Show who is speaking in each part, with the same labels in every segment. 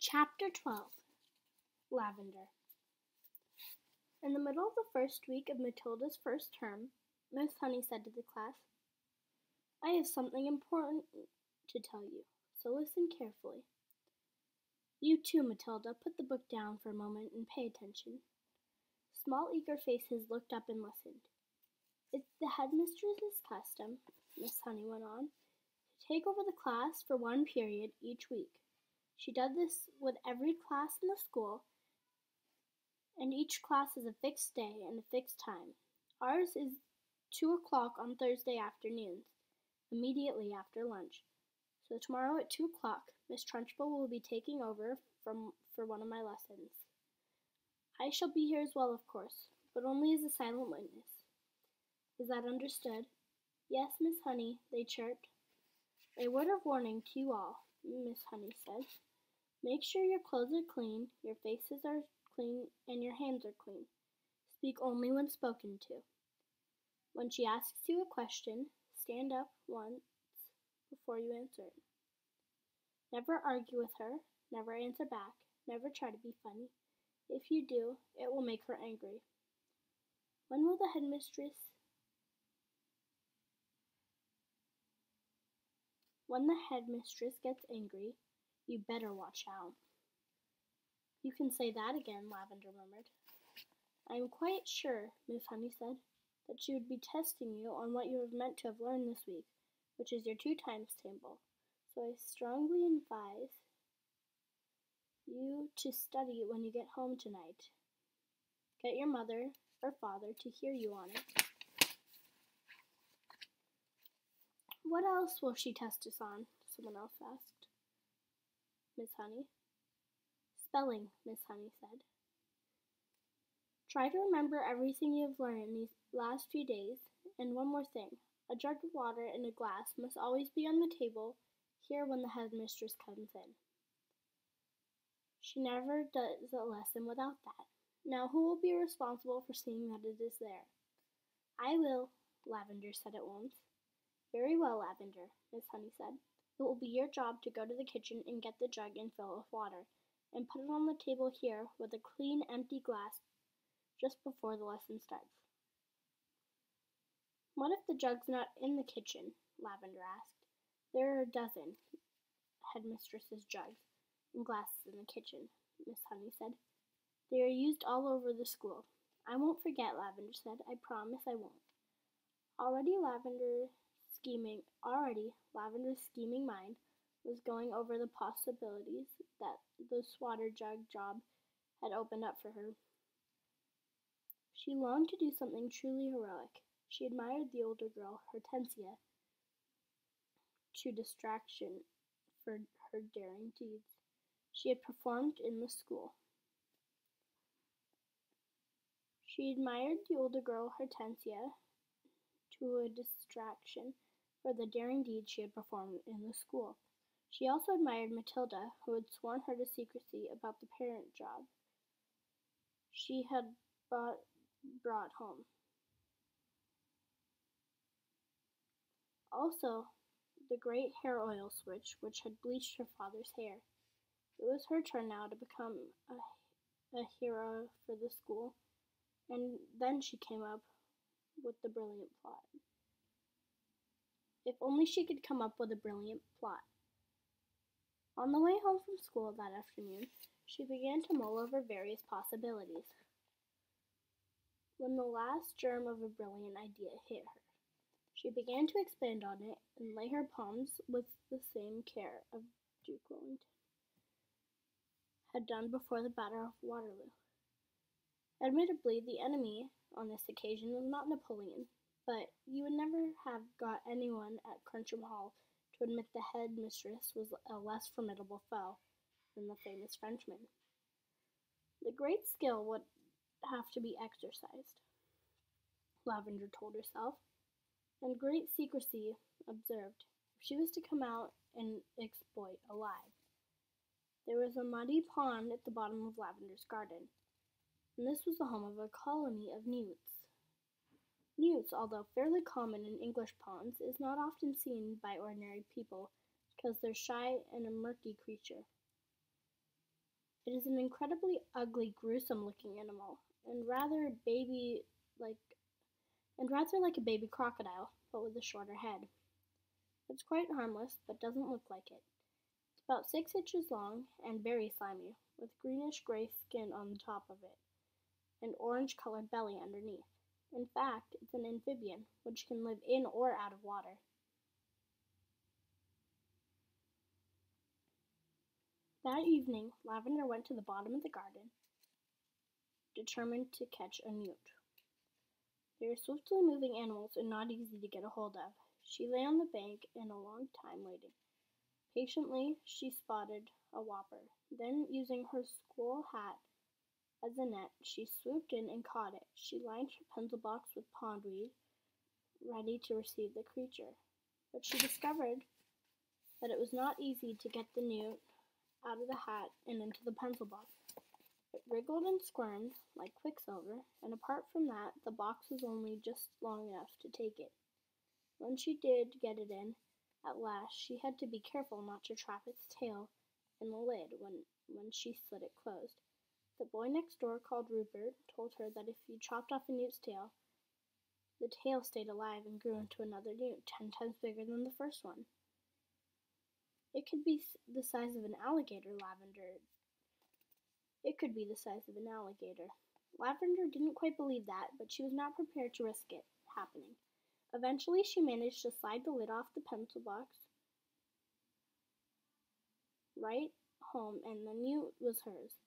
Speaker 1: Chapter 12 Lavender. In the middle of the first week of Matilda's first term, Miss Honey said to the class, "I have something important to tell you, so listen carefully. You too, Matilda, put the book down for a moment and pay attention." Small eager faces looked up and listened. "It's the headmistress's custom," Miss Honey went on, "to take over the class for one period each week. She does this with every class in the school, and each class has a fixed day and a fixed time. Ours is 2 o'clock on Thursday afternoons, immediately after lunch. So tomorrow at 2 o'clock, Miss Trunchbull will be taking over for one of my lessons. I shall be here as well, of course, but only as a silent witness. Is that understood?" "Yes, Miss Honey," they chirped. "A word of warning to you all," Miss Honey said. "Make sure your clothes are clean, your faces are clean, and your hands are clean. Speak only when spoken to. When she asks you a question, stand up once before you answer it. Never argue with her, never answer back, never try to be funny. If you do, it will make her angry. When the headmistress gets angry, you better watch out." "You can say that again," Lavender murmured. "I am quite sure," Miss Honey said, "that she would be testing you on what you are meant to have learned this week, which is your 2 times table. So I strongly advise you to study when you get home tonight. Get your mother or father to hear you on it." "What else will she test us on?" someone else asked Miss Honey. "Spelling," Miss Honey said. "Try to remember everything you have learned in these last few days. And one more thing. A jug of water and a glass must always be on the table here when the headmistress comes in. She never does a lesson without that. Now who will be responsible for seeing that it is there?" "I will," Lavender said at once. "Very well, Lavender," Miss Honey said. "It will be your job to go to the kitchen and get the jug and fill it with water, and put it on the table here with a clean, empty glass just before the lesson starts." "What if the jug's not in the kitchen?" Lavender asked. "There are a dozen headmistress's jugs and glasses in the kitchen," Miss Honey said. "They are used all over the school." "I won't forget," Lavender said. "I promise I won't." Already Lavender's scheming mind was going over the possibilities that the water jug job had opened up for her. She longed to do something truly heroic. She admired the older girl, Hortensia, to distraction for her daring deeds. She had performed in the school. She admired the older girl, Hortensia, to a distraction for the daring deeds she had performed in the school. She also admired Matilda, who had sworn her to secrecy about the parent job she had brought home. Also, the great hair oil switch which had bleached her father's hair. It was her turn now to become a hero for the school, and then she came up with the brilliant plot. If only she could come up with a brilliant plot. On the way home from school that afternoon, she began to mull over various possibilities, when the last germ of a brilliant idea hit her. She began to expand on it and lay her palms with the same care of Duke Wellington had done before the Battle of Waterloo. Admittedly, the enemy on this occasion was not Napoleon, but you would never have got anyone at Cruncham Hall to admit the headmistress was a less formidable foe than the famous Frenchman. The great skill would have to be exercised, Lavender told herself, and great secrecy observed, if she was to come out and exploit alive. There was a muddy pond at the bottom of Lavender's garden, and this was the home of a colony of newts. Newts, although fairly common in English ponds, is not often seen by ordinary people because they're shy and a murky creature. It is an incredibly ugly, gruesome-looking animal, and like rather like a baby crocodile, but with a shorter head. It's quite harmless, but doesn't look like it. It's about 6 inches long and very slimy, with greenish-gray skin on the top of it and orange-colored belly underneath. In fact, it's an amphibian, which can live in or out of water. That evening, Lavender went to the bottom of the garden, determined to catch a newt. They are swiftly moving animals and not easy to get a hold of. She lay on the bank in a long time waiting. Patiently, she spotted a whopper. Then, using her school hat as a net, she swooped in and caught it. She lined her pencil box with pondweed, ready to receive the creature. But she discovered that it was not easy to get the newt out of the hat and into the pencil box. It wriggled and squirmed like quicksilver, and apart from that, the box was only just long enough to take it. When she did get it in, at last, she had to be careful not to trap its tail in the lid when she slid it closed. The boy next door, called Rupert, told her that if you chopped off a newt's tail, the tail stayed alive and grew into another newt 10 times bigger than the first one. It could be the size of an alligator, It could be the size of an alligator. Lavender didn't quite believe that, but she was not prepared to risk it happening. Eventually, she managed to slide the lid off the pencil box right home, and the newt was hers.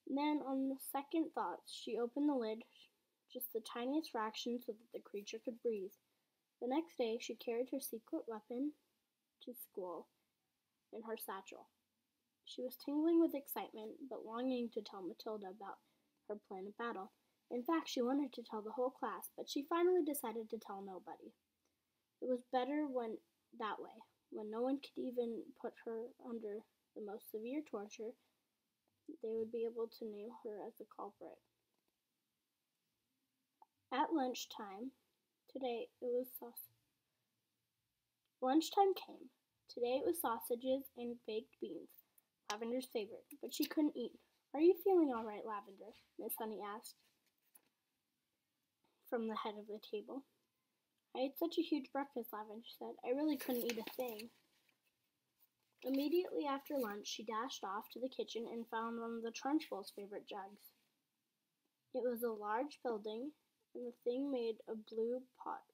Speaker 1: Then, on the second thoughts, she opened the lid just the tiniest fraction so that the creature could breathe. The next day, she carried her secret weapon to school in her satchel. She was tingling with excitement, but longing to tell Matilda about her plan of battle. In fact, she wanted to tell the whole class, but she finally decided to tell nobody. It was better that way, when no one could even put her under the most severe torture. They would be able to name her as the culprit. At lunchtime came. Today it was sausages and baked beans, Lavender's favorite, but she couldn't eat. "Are you feeling all right, Lavender?" Miss Honey asked from the head of the table. "I ate such a huge breakfast," Lavender said. "I really couldn't eat a thing." Immediately after lunch, she dashed off to the kitchen and found one of the Trunchbull's favorite jugs. It was a large building, and the thing made a blue pot.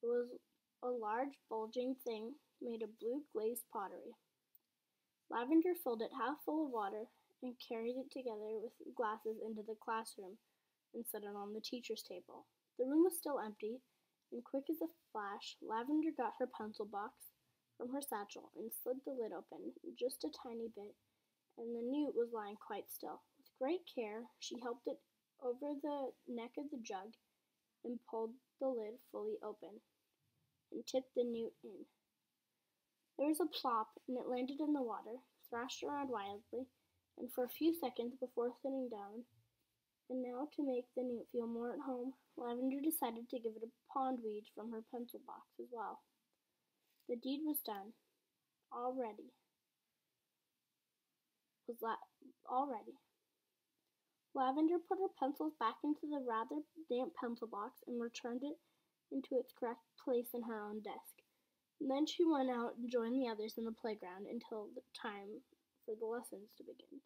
Speaker 1: It was a large, bulging thing made of blue glazed pottery. Lavender filled it half full of water and carried it together with glasses into the classroom and set it on the teacher's table. The room was still empty, and quick as a flash, Lavender got her pencil box from her satchel and slid the lid open just a tiny bit, and the newt was lying quite still. With great care, she helped it over the neck of the jug and pulled the lid fully open and tipped the newt in. There was a plop, and it landed in the water, thrashed around wildly, and for a few seconds before sitting down. And now, to make the newt feel more at home, Lavender decided to give it a pondweed from her pencil box as well. The deed was done. All ready. Lavender put her pencils back into the rather damp pencil box and returned it into its correct place in her own desk. And then she went out and joined the others in the playground until the time for the lessons to begin.